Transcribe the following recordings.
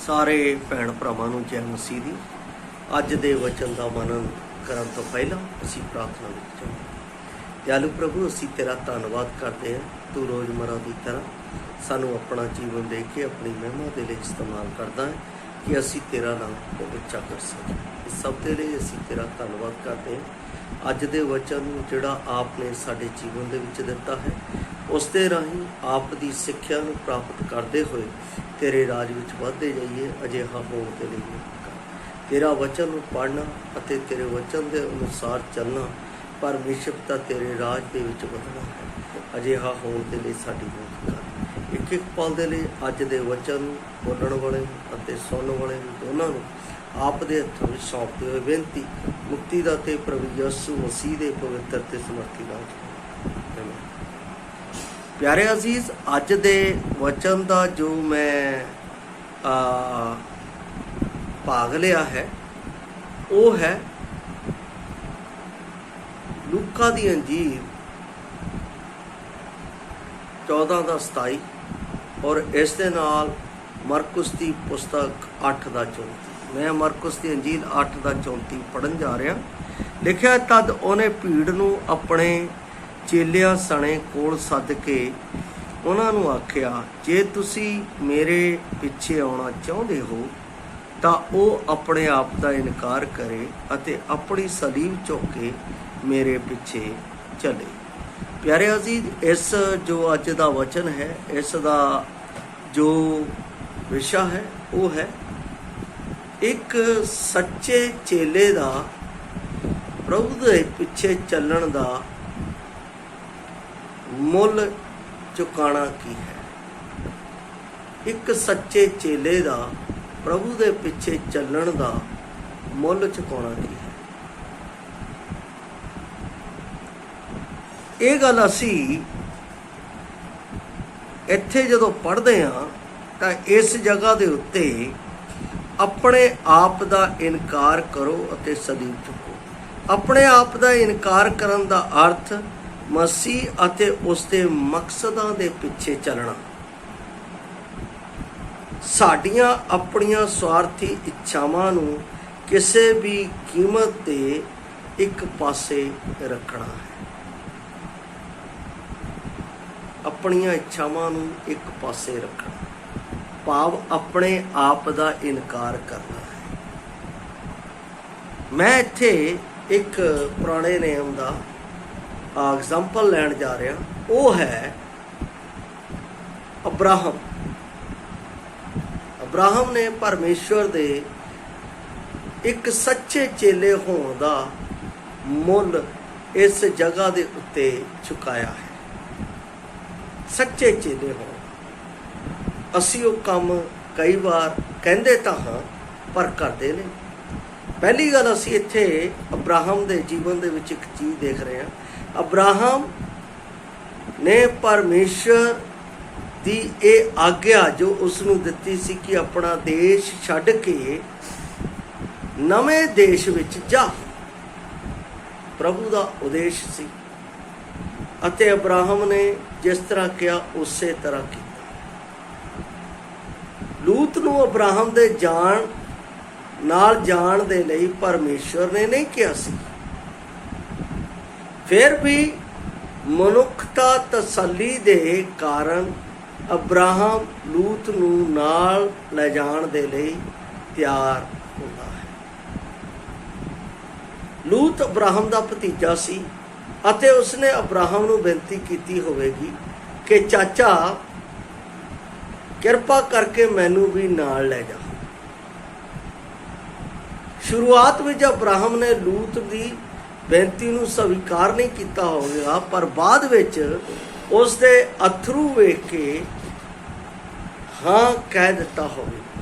ਸਾਰੇ ਭੈਣ ਭਰਾਵਾਂ ਨੂੰ ਜੈ ਮਸੀਹ ਦੀ। ਅੱਜ ਦੇ ਵਚਨ ਦਾ ਮਨਨ ਕਰਨ ਤੋਂ ਪਹਿਲਾਂ ਅਸੀਂ ਪ੍ਰਾਰਥਨਾ ਵਿੱਚ ਜਾਵਾਂਗੇ। ਦਿਆਲੂ ਪ੍ਰਭੂ, ਅਸੀਂ ਤੇਰਾ ਧੰਨਵਾਦ ਕਰਦੇ ਹਾਂ। ਤੂੰ ਰੋਜ਼ਮਰਾ ਦੀ ਤਰ੍ਹਾਂ ਸਾਨੂੰ ਆਪਣਾ ਜੀਵਨ ਦੇ ਕੇ ਆਪਣੀ ਮਹਿਮਾ ਦੇ ਲਈ ਇਸਤੇਮਾਲ ਕਰਦਾ ਹੈ ਕਿ ਅਸੀਂ ਤੇਰਾ ਨਾਮ ਉੱਚਾ ਕਰ ਸਕੀਏ। ਇਸ ਸਭ ਦੇ ਲਈ ਅਸੀਂ ਤੇਰਾ ਧੰਨਵਾਦ ਕਰਦੇ ਹਾਂ। ਅੱਜ ਦੇ ਵਚਨ ਨੂੰ ਜਿਹੜਾ ਆਪ ਨੇ ਸਾਡੇ ਜੀਵਨ ਦੇ ਵਿੱਚ ਦਿੱਤਾ ਹੈ, ਉਸ ਦੇ ਰਾਹੀਂ ਆਪ ਦੀ ਸਿੱਖਿਆ ਨੂੰ ਪ੍ਰਾਪਤ ਕਰਦੇ ਹੋਏ ਤੇਰੇ ਰਾਜ ਵਿੱਚ ਵੱਧਦੇ ਜਾਈਏ। ਅਜਿਹਾ ਹੋਣ ਦੇ ਲਈ ਤੇਰਾ ਵਚਨ ਨੂੰ ਪੜ੍ਹਨਾ ਅਤੇ ਤੇਰੇ ਵਚਨ ਦੇ ਅਨੁਸਾਰ ਚੱਲਣਾ ਪਰਮੇਸ਼ਰ ਦਾ ਤੇਰੇ ਰਾਜ ਦੇ ਵਿੱਚ ਵਧਣਾ ਹੈ। ਅਜਿਹਾ ਹੋਣ ਦੇ ਲਈ ਸਾਡੀ ਮਦਦ ਕਰ। ਇੱਕ ਇੱਕ ਪਲ ਦੇ ਲਈ ਅੱਜ ਦੇ ਵਚਨ ਬੋਲਣ ਵਾਲੇ ਅਤੇ ਸੁਣਨ ਵਾਲੇ ਦੋਨਾਂ ਨੂੰ ਆਪ ਦੇ ਹੱਥੋਂ ਵਿੱਚ ਸੌਂਪਦੇ ਹੋਏ ਬੇਨਤੀ ਮੁਕਤੀ ਦਾ ਤੇ ਪ੍ਰਭੂ ਯਿਸੂ ਮਸੀਹ ਦੇ ਪਵਿੱਤਰ ਤੇ ਸਮਰਥੀ ਨਾਮ। ਪਿਆਰੇ ਅਜ਼ੀਜ਼, ਅੱਜ ਦੇ ਵਚਨ ਦਾ ਜੋ ਮੈਂ ਭਾਗ ਲਿਆ ਹੈ ਉਹ ਹੈ ਲੂਕਾ ਦੀ ਅੰਜੀਲ 14:27 ਔਰ ਇਸ ਦੇ ਨਾਲ ਮਰਕੁਸ ਦੀ ਪੁਸਤਕ 8:34। ਮੈਂ ਮਰਕੁਸ ਦੀ ਅੰਜੀਲ 8:34 ਪੜ੍ਹਨ ਜਾ ਰਿਹਾ। ਲਿਖਿਆ, ਤਦ ਉਹਨੇ ਭੀੜ ਨੂੰ ਆਪਣੇ ਚੇਲਿਆਂ ਸਣੇ ਕੋਲ ਸੱਦ ਕੇ ਉਹਨਾਂ ਨੂੰ ਆਖਿਆ, ਜੇ ਤੁਸੀਂ ਮੇਰੇ ਪਿੱਛੇ ਆਉਣਾ ਚਾਹੁੰਦੇ ਹੋ ਤਾਂ ਉਹ ਆਪਣੇ ਆਪ ਦਾ ਇਨਕਾਰ ਕਰੇ ਅਤੇ ਆਪਣੀ ਸਲੀਬ ਚੁੱਕ ਕੇ ਮੇਰੇ ਪਿੱਛੇ ਚੱਲੇ। ਪਿਆਰੇ ਅਜ਼ੀਜ਼, ਇਸ ਜੋ ਅੱਜ ਦਾ ਵਚਨ ਹੈ, ਇਸ ਦਾ ਜੋ ਵਿਸ਼ਾ ਹੈ ਉਹ ਹੈ ਇੱਕ ਸੱਚੇ ਚੇਲੇ ਦਾ ਪ੍ਰਭੂ ਦੇ ਪਿੱਛੇ ਚੱਲਣ ਦਾ ਮੁੱਲ ਚੁਕਾਉਣਾ ਕੀ ਹੈ। ਇੱਕ ਸੱਚੇ ਚੇਲੇ ਦਾ ਪ੍ਰਭੂ ਦੇ ਪਿੱਛੇ ਚੱਲਣ ਦਾ ਮੁੱਲ ਚੁਕਾਉਣਾ ਕੀ ਹੈ। ਇਹ ਗੱਲ ਅਸੀਂ ਇੱਥੇ ਜਦੋਂ ਪੜ੍ਹਦੇ ਹਾਂ ਤਾਂ ਇਸ ਜਗ੍ਹਾ ਦੇ ਉੱਤੇ ਆਪਣੇ ਆਪ ਦਾ ਇਨਕਾਰ ਕਰੋ ਅਤੇ ਸਲੀਬ ਚੁੱਕੋ। ਆਪਣੇ ਆਪ ਦਾ ਇਨਕਾਰ ਕਰਨ ਦਾ ਅਰਥ ਮਸੀਹ ਅਤੇ ਉਸ ਦੇ ਮਕਸਦਾਂ ਦੇ ਪਿੱਛੇ ਚੱਲਣਾ। ਸਾਡੀਆਂ ਆਪਣੀਆਂ ਸਵਾਰਥੀ ਇੱਛਾਵਾਂ ਨੂੰ ਕਿਸੇ ਵੀ ਕੀਮਤ ਤੇ ਇੱਕ ਪਾਸੇ ਰੱਖਣਾ ਹੈ। ਆਪਣੀਆਂ ਇੱਛਾਵਾਂ ਨੂੰ ਇੱਕ ਪਾਸੇ ਰੱਖਣਾ ਭਾਵ ਆਪਣੇ ਆਪ ਦਾ ਇਨਕਾਰ ਕਰਨਾ ਹੈ। ਮੈਂ ਇੱਥੇ ਇੱਕ ਪੁਰਾਣੇ ਨਿਯਮ ਦਾ ਐਗਜ਼ਾਮਪਲ ਲੈਣ ਜਾ ਰਿਹਾ। ਉਹ ਹੈ ਅਬਰਾਹਮ। ਅਬਰਾਹਮ ਨੇ ਪਰਮੇਸ਼ਵਰ ਦੇ ਇੱਕ ਸੱਚੇ ਚੇਲੇ ਹੋਣ ਦਾ ਮੁੱਲ ਇਸ ਜਗ੍ਹਾ ਦੇ ਉੱਤੇ ਚੁਕਾਇਆ ਹੈ। ਸੱਚੇ ਚੇਲੇ ਹੋਣ। ਅਸੀਂ ਉਹ ਕੰਮ ਕਈ ਵਾਰ ਕਹਿੰਦੇ ਤਾਂ ਹਾਂ ਪਰ ਕਰਦੇ ਨਹੀਂ। ਪਹਿਲੀ ਗੱਲ, ਅਸੀਂ ਇੱਥੇ ਅਬਰਾਹਮ ਦੇ ਜੀਵਨ ਦੇ ਵਿੱਚ ਇੱਕ ਚੀਜ਼ ਦੇਖ ਰਹੇ ਹਾਂ। ਅਬਰਾਹਮ ਨੇ ਪਰਮੇਸ਼ਰ ਦੀ ਇਹ ਆਗਿਆ ਜੋ ਉਸ ਨੂੰ ਦਿੱਤੀ ਸੀ ਕਿ ਆਪਣਾ ਦੇਸ਼ ਛੱਡ ਕੇ ਨਵੇਂ ਦੇਸ਼ ਵਿੱਚ ਜਾ, ਪ੍ਰਭੂ ਦਾ ਉਦੇਸ਼ ਸੀ ਅਤੇ ਅਬਰਾਹਮ ਨੇ ਜਿਸ ਤਰ੍ਹਾਂ ਕਿਹਾ ਉਸੇ ਤਰ੍ਹਾਂ ਕੀਤਾ। ਲੂਤ ਨੂੰ ਅਬਰਾਹਮ ਦੇ ਨਾਲ ਜਾਣ ਦੇ ਲਈ ਪਰਮੇਸ਼ਵਰ ਨੇ ਨਹੀਂ ਕਿਹਾ ਸੀ। ਫਿਰ ਵੀ ਮਨੁੱਖਤਾ ਤਸੱਲੀ ਦੇ ਕਾਰਨ ਅਬਰਾਹਮ ਲੂਤ ਨੂੰ ਨਾਲ ਲੈ ਜਾਣ ਦੇ ਲਈ ਤਿਆਰ ਹੁੰਦਾ ਹੈ। ਲੂਤ ਅਬਰਾਹਮ ਦਾ ਭਤੀਜਾ ਸੀ ਅਤੇ ਉਸਨੇ ਅਬਰਾਹਮ ਨੂੰ ਬੇਨਤੀ ਕੀਤੀ ਹੋਵੇਗੀ ਕਿ ਚਾਚਾ, ਕਿਰਪਾ ਕਰਕੇ ਮੈਨੂੰ ਵੀ ਨਾਲ ਲੈ ਜਾ। ਸ਼ੁਰੂਆਤ ਵਿੱਚ ਅਬਰਾਹਮ ਨੇ ਲੂਤ ਦੀ ਬੇਨਤੀ ਨੂੰ ਸਵੀਕਾਰ ਨਹੀਂ ਕੀਤਾ ਹੋਵੇਗਾ, ਪਰ ਬਾਅਦ ਵਿੱਚ ਉਸ ਦੇ ਅਥਰੂ ਵੇਖ ਕੇ ਹਾਂ ਕਹਿ ਦਿੱਤਾ ਹੋਵੇਗਾ।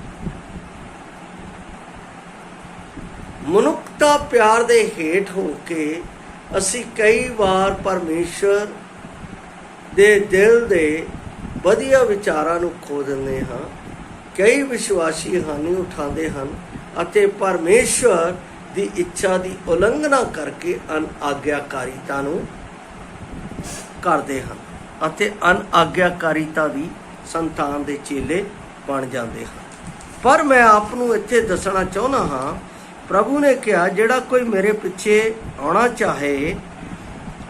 ਮਨੁੱਖਤਾ ਪਿਆਰ ਦੇ ਹੇਠ ਹੋ ਕੇ ਅਸੀਂ ਕਈ ਵਾਰ ਪਰਮੇਸ਼ਰ ਦੇ ਦਿਲ ਦੇ ਵਧੀਆ ਵਿਚਾਰਾਂ ਨੂੰ ਖੋ ਦਿੰਦੇ ਹਾਂ। ਕਈ ਵਿਸ਼ਵਾਸੀ ਹਾਨੀ ਉਠਾਉਂਦੇ ਹਨ ਅਤੇ ਪਰਮੇਸ਼ਰ ਦੀ ਇੱਛਾ ਦੀ ਉਲੰਘਣਾ ਕਰਕੇ ਅਨਆਗਿਆਕਾਰੀਤਾ ਨੂੰ ਕਰਦੇ ਹਨ ਅਤੇ ਅਨਆਗਿਆਕਾਰੀਤਾ ਦੀ ਸੰਤਾਨ ਦੇ ਚੇਲੇ ਬਣ ਜਾਂਦੇ ਹਨ। पर मैं आपनू इत्थे दसना चाहुंदा हाँ, प्रभु ने कहा जिहड़ा कोई मेरे पिछे आना चाहे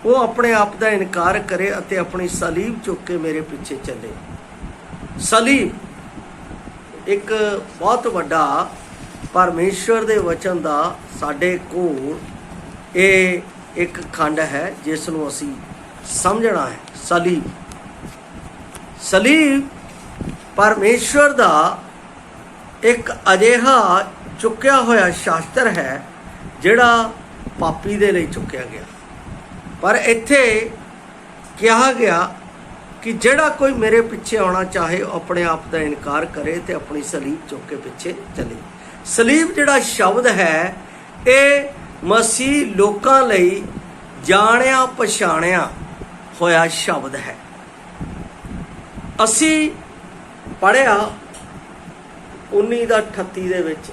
वो अपने आप का इनकार करे अते अपनी सलीब चुक के मेरे पिछे चले। सलीब एक बहुत वड्डा परमेश्वर दे वचन का साडे कोल ये एक खंड है जिसनों असी समझना है। सलीब सलीब परमेश्वर का एक अजिहा चुक्या होया शास्त्र है जिहड़ा पापी दे लई चुक्या गया। पर इत्थे कहा गया कि जिहड़ा कोई मेरे पिछे आना चाहे अपने आप का इनकार करे तो अपनी सलीब चुक के पिछे चले। सलीब जिहड़ा शब्द है ये मसीह लोकां लई जाणिया पछाणिया होया शब्द है। असी पढ़िया 19:38 दे विच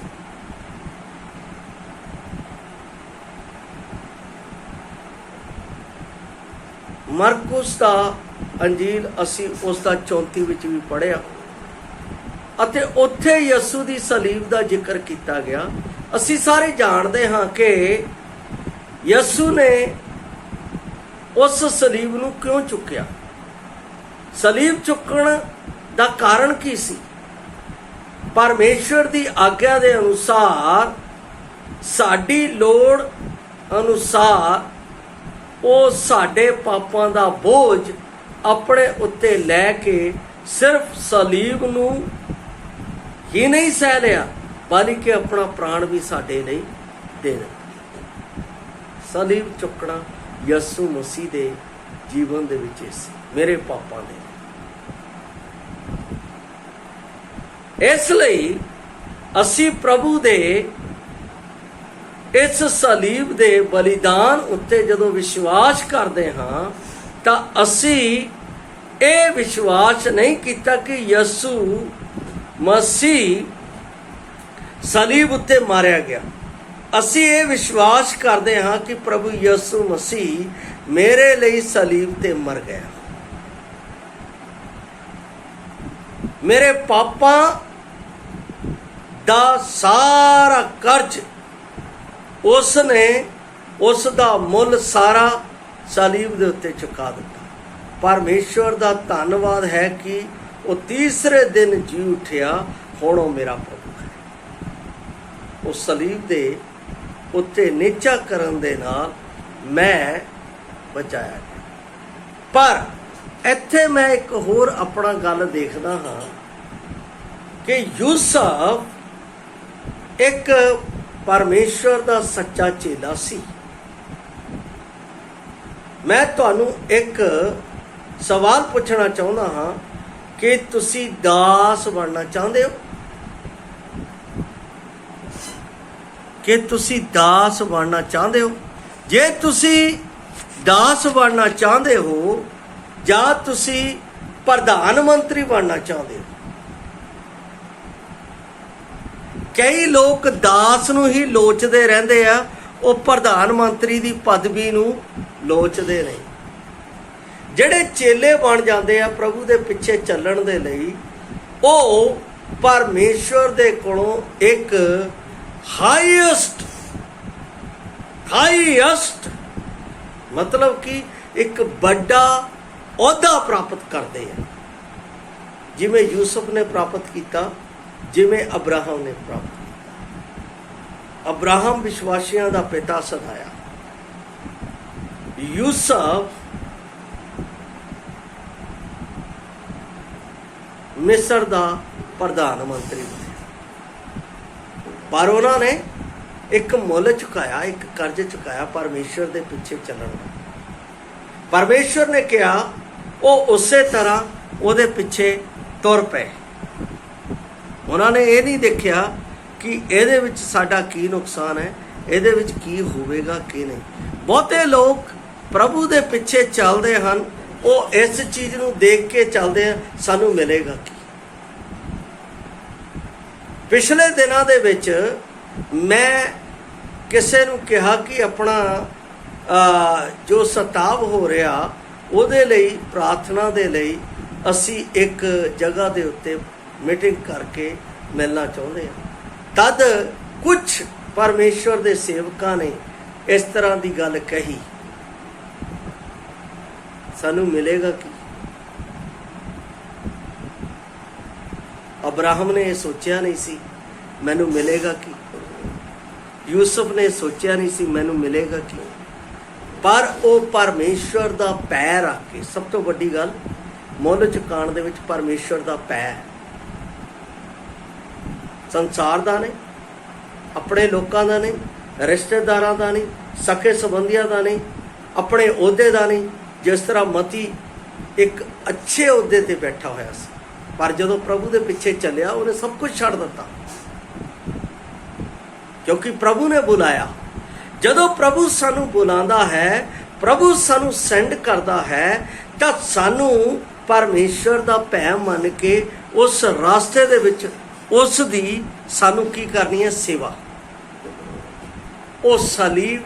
मरकुस का अंजील असी उसका 34 विच भी पढ़िया अते उत्थे यसू की सलीब का जिक्र किया गया। असी सारे जानते हाँ कि यसू ने उस सलीब नूं क्यों चुक्या। सलीब चुकण का कारण की सी? परमेश्वर की आग्ञा के अनुसार साडी लोड़ अनुसार वो साडे पापां दा बोझ अपने उत्ते लैके सिर्फ सलीब नूं ही नहीं सह लिया बल्कि अपना प्राण भी साडे लई दे दिता। सलीब चुकना यसू मसीह दे जीवन दे विच सी, मेरे पापां दे। इसलिए असी प्रभु दे इस सलीब दे बलिदान उत्ते जदों विश्वास करते हाँ तो असी ये विश्वास नहीं किया कि यसू मसीह सलीब उत्ते मारिया गया। असी ये विश्वास करते हाँ कि प्रभु यसू मसीह मेरे लिए सलीब ते मर गया। मेरे पापा दा सारा कर्ज उसने उसका मुल सारा सलीब के उत्ते चुका दिता। परमेश्वर का धन्यवाद है कि वो तीसरे दिन जी उठिया, हुण वो मेरा प्रभु है। उस सलीब के उत्ते नीचा करन दे नाल मैं बचाया गया। पर इत्थे मैं एक होर अपना गल देखदा हाँ कि यूसुफ एक परमेश्वर का सच्चा चेला सी। मैं तुहानू एक सवाल पूछना चाहुंदा हाँ कि तुसी दास बनना चाहते हो? कि तुसी दास बनना चाहते हो? जे तुसी दास बनना चाहते हो या तुसी प्रधानमंत्री बनना चाहते हो? कई लोग दास नूं ही लोचते रहंदे आ, वो प्रधानमंत्री की पदवी नूं लोचते नहीं। ਜਿਹੜੇ चेले बन जाते हैं प्रभु के पिछे चलण दे लई, वो परमेश्वर दे कोलों एक हाईएस्ट मतलब कि एक बड़ा औहदा प्राप्त करते हैं, जिमें यूसुफ ने प्राप्त किया, जिमें अब्राहम ने प्राप्त किया। अब्राहम विश्वासियों का पिता सदाया, यूसुफ मिस्र का प्रधानमंत्री बने। पर उन्होंने एक मुल चुकाया, एक कर्ज चुकाया परमेश्वर के पिछे चलने का। परमेश्वर ने कहा वो उस तरह वो पिछे तुर पे। उन्होंने ये नहीं देखा कि ये साडा की नुकसान है, ये की होवेगा कि नहीं। बहुते लोग प्रभु के पिछे चलते हैं, वो इस चीज़ को देख के चलते हैं सानू मिलेगा की। पिछले दिनों दे विच मैं किसी नूं कहा कि अपना जो सताव हो रहा उहदे लई प्रार्थना दे लई असी एक जगह दे उत्ते मीटिंग करके मिलना चाहते हैं। तद कुछ परमेश्वर के सेवकां ने इस तरह की गल कही, सानू मिलेगा कि? अब्राहम ने यह सोचा नहीं सी मैनू मिलेगा कि, यूसुफ ने सोचा नहीं सी मैनू मिलेगा कि, पर वो परमेश्वर का पै रख के, सब तो वड्डी गल मुल चुकाण दे विच परमेश्वर का पै, संसार का नहीं, अपने लोगों का नहीं, रिश्तेदारों का नहीं, सके संबंधियों का नहीं, अपने ओहदे का नहीं। जिस तरह मती एक अच्छे ओहदे ते बैठा होया सी, पर जदों प्रभु के पिछे चलिया उन्हें सब कुछ छड़ दिता, क्योंकि प्रभु ने बुलाया। जदों प्रभु सानू बुलांदा है, प्रभु सानू सेंड करता है, तो सानू परमेश्वर का भै मन के उस रास्ते दे विच उस दी सानू की करनी है? सेवा। वो सलीब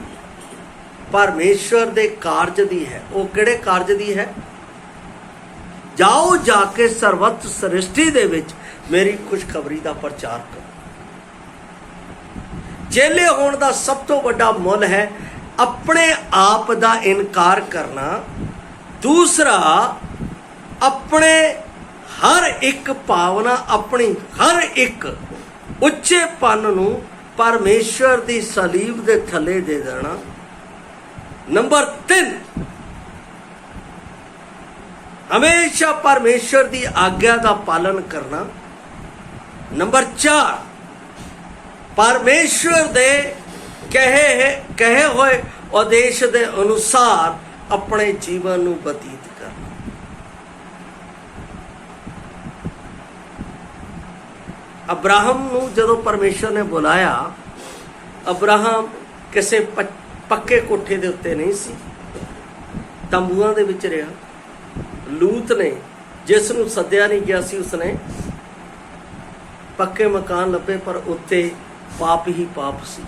परमेश्वर दे कारज दी है। वो किहड़े कारज दी है? जाओ जाके सर्वत्र सृष्टि दे विच मेरी खुशखबरी का प्रचार करो। चेले होने का सब तो बड़ा मुल है अपने आप का इनकार करना। दूसरा, अपने हर एक भावना, अपनी हर एक उच्चेपन नूं परमेश्वर की सलीब के थले दे देना। नंबर 3, हमेशा परमेश्वर की आज्ञा का पालन करना। नंबर 4, परमेश्वर दे कहे हुए उद्देश के अनुसार अपने जीवन नूं बतीत करना। अब्राहम नूं जदों परमेश्वर ने बुलाया, अब्राहम किसी पक्के कोठे दे उत्ते नहीं सी, तंबूआं दे विच रहा। लूत ने जिस नूं सद्दिया नहीं गया सी, उसने पक्के मकान लभे, पर उत्ते पाप ही पाप सी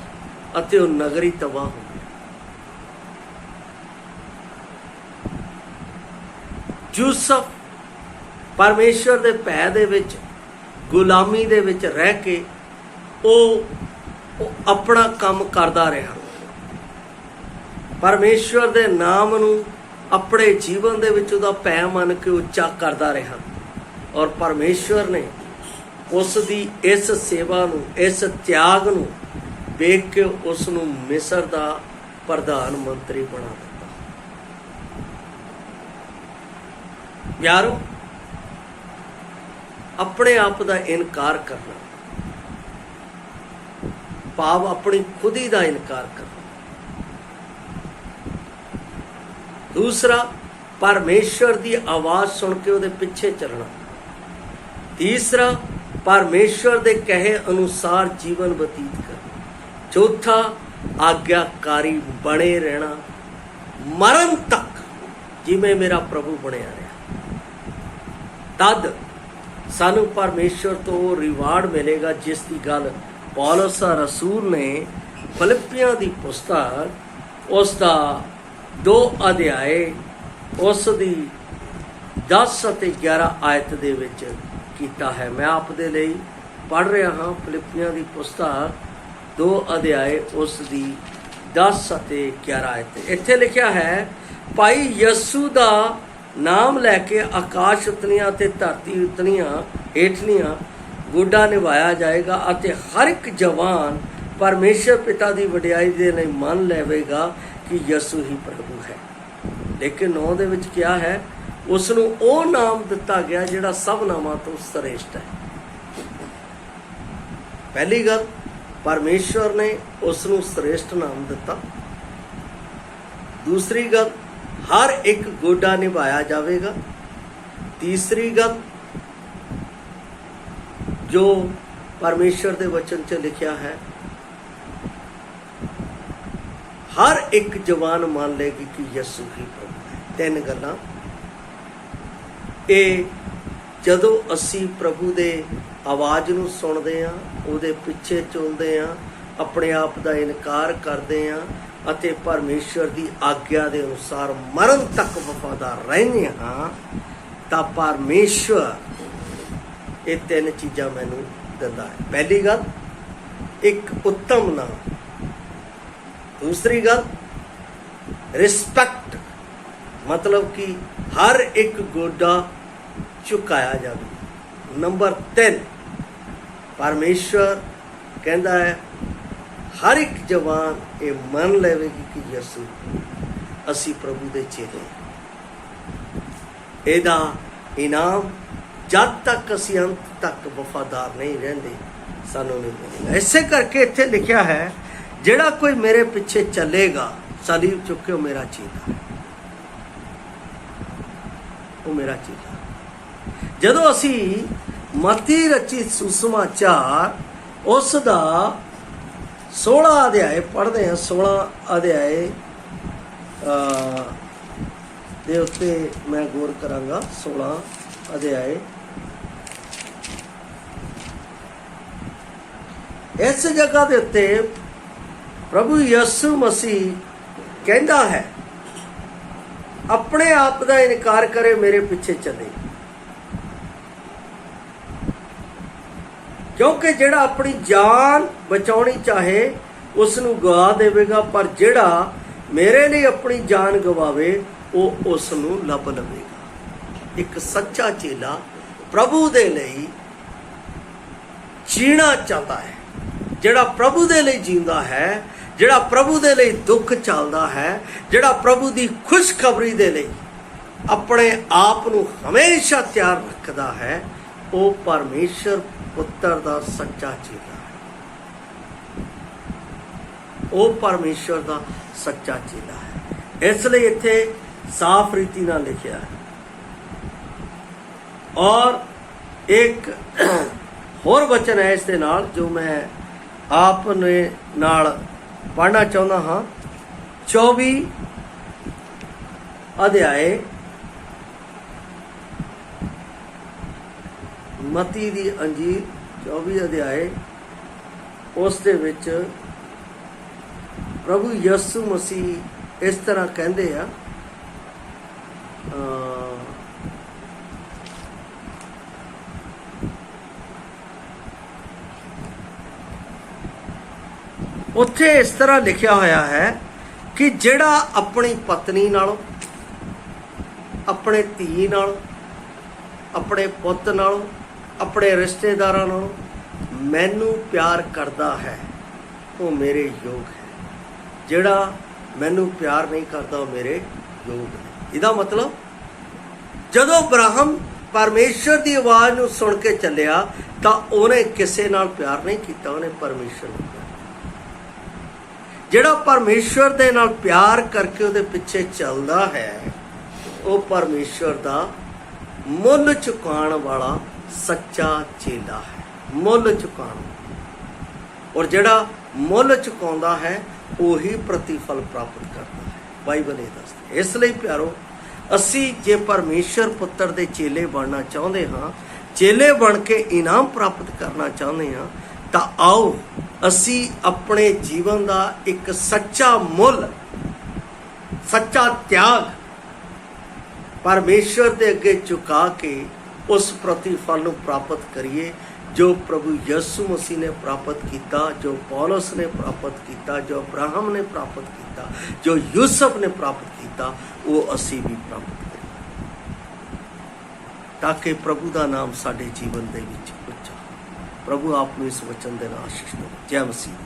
अते वो नगरी तबाह हो गई। यूसुफ परमेश्वर दे भै दे विच गुलामी दे विच रह के वो अपना काम करदा रहा, परमेश्वर दे नाम नूं अपने जीवन दे विच उहदा भै मन के उच्चा करदा रहा। और परमेश्वर ने उस दी इस सेवा नूं, इस त्याग नूं वेख के उस नूं मिस्र दा प्रधानमंत्री बना दिता। यारो, अपने आप का इनकार करना, भाव अपनी खुदी का इनकार करना। दूसरा, परमेश्वर की आवाज़ सुन के उहदे पिछे चलना। तीसरा, परमेश्वर के कहे अनुसार जीवन बतीत करना। चौथा, आज्ञाकारी बने रहना मरण तक, जिमें मेरा प्रभु बनया रहा। तद सानू परमेश्वर तो रिवार्ड मिलेगा जिसकी गल पौलुस रसूल ने फिलिप्पियां दी पुस्तक उसका 2 अध्याय उसकी 10 ਅਤੇ 11 आयत दे विच कीता है। मैं आप दे लई पढ़ रहा हाँ फिलिप्पियां दी पुस्तक 2 अध्याय उसकी 10 ਅਤੇ 11 आयत। इत्थे लिखा है, भाई यसू का नाम लैके आकाश उतलियां ते धरती उतलियां हेठलियां गोडा निभाया जाएगा अते हर एक जवान परमेश्वर पिता की वडियाई दे लई मान लेवेगा कि यसू ही प्रभु है। लेकिन 9 दे विच क्या है? उसनूं ओ नाम दिता गया जिहड़ा सब नामां तो श्रेष्ठ है। पहली गल, परमेश्वर ने उसनूं श्रेष्ठ नाम दिता। दूसरी गल, हर एक गोडा निभाया जाएगा। तीसरी गल, जो परमेश्वर के वचन च लिखा है, हर एक जवान मान लेगी कि यसू ही प्रभु है। 3 गल्लां ये जदों असी प्रभु दे आवाज़ नूं सुनते हैं, उहदे पिछे चलते हैं, अपने आप का इनकार करते हैं अते परमेश्वर की आज्ञा के अनुसार मरण तक वफादार रहने हाँ, तो परमेश्वर ये 3 चीज़ां मैनूं ਦਿੰਦਾ ਹੈ। ਪਹਿਲੀ ਗੱਲ, ਇੱਕ ਉੱਤਮ ਨਾਮ। ਦੂਸਰੀ ਗੱਲ, ਰਿਸਪੈਕਟ, मतलब कि हर एक गोडा झुकाया जाए। नंबर 3, परमेश्वर कहता है हर एक जवान ये मन लेवेगी कि यसू असी प्रभु दे चेले। ਇਹਦਾ इनाम जब तक असी अंत तक वफादार नहीं रहते सानू नहीं मिलेगा। इसे करके इत्थे लिखा है, जिहड़ा कोई मेरे पिछे चलेगा सलीब चुके वो मेरा चेला है, वो मेरा चेला। जदों असी मती रचित सुसमाचार उस दा 16 अध्याय पढ़ते हैं, 16 अध्याय दे उत्ते मैं गौर करांगा। 16 अध्याय इस जगह के उत्ते प्रभु यसु मसीह कहता है अपने आप का इनकार करे मेरे पीछे चले, क्योंकि जिहड़ा अपनी जान बचाउणी चाहे उसनू गवा देवेगा, पर जिहड़ा मेरे लिए अपनी जान गवावे वो उसनू लभ लवेगा। एक सच्चा चेला प्रभु दे लई जीना चाहता है, जिहड़ा प्रभु दे लई जींदा है, जिहड़ा प्रभु दे लई दुख चलदा है, जिहड़ा प्रभु दी खुशखबरी दे लई अपने आप नू हमेशा तैयार रखदा है, वो परमेश्वर पुत्र दा सच्चा चेला है, वो परमेश्वर दा सच्चा चेला है। इसलिए इत्थे साफ रीति नाल लिखिया है। और एक होर वचन है इस दे नाल जो मैं आपने नाल पढ़ना चाहता हाँ। 24 अध्याय मती दी अंजीर 24 अध्याय उस दे विच प्रभु यसु मसीह इस तरह कहते हैं, उत्थे इस तरह लिखा होया है कि जिहड़ा अपनी पत्नी नालों, अपने धी नालों, अपने पुत नालों, अपने रिश्तेदारां नालों मैनू प्यार करता है वो मेरे योग है, जिहड़ा मैनू प्यार नहीं करता वो मेरे योग है। इहदा मतलब जदों अब्राहम परमेश्वर की आवाज़ नूं सुन के चलिया तो उन्हें किसी नाल प्यार नहीं किया, उन्हें परमेश्वर नूं प्यार। जिहड़ा परमेश्वर दे नाल प्यार करके उहदे पिछे चलदा है वो परमेश्वर दा मुल चुकाण वाला सच्चा चेला है। मुल चुकाण, और जिहड़ा मुल चुकाउंदा है वही प्रतिफल प्राप्त करता है, बाइबल ये दसदी। इसलिए प्यारो असी जे परमेश्वर पुत्र दे चेले बनना चाहते हाँ, चेले बन के इनाम प्राप्त करना चाहते हाँ, तो आओ असी अपने जीवन का एक सच्चा मुल, सच्चा त्याग परमेश्वर के अगे चुका के उस प्रतिफल को प्राप्त करिए जो प्रभु यसु मसीह ने प्राप्त किया, जो पौलुस ने प्राप्त किया, जो अब्राहम ने प्राप्त किया, जो यूसुफ ने प्राप्त किया, वो असी भी प्राप्त करें, ताकि प्रभु का नाम साडे जीवन दे विच उच्चा। प्रभु आप इस वचन दे नाल आशीष दे। जय मसीह।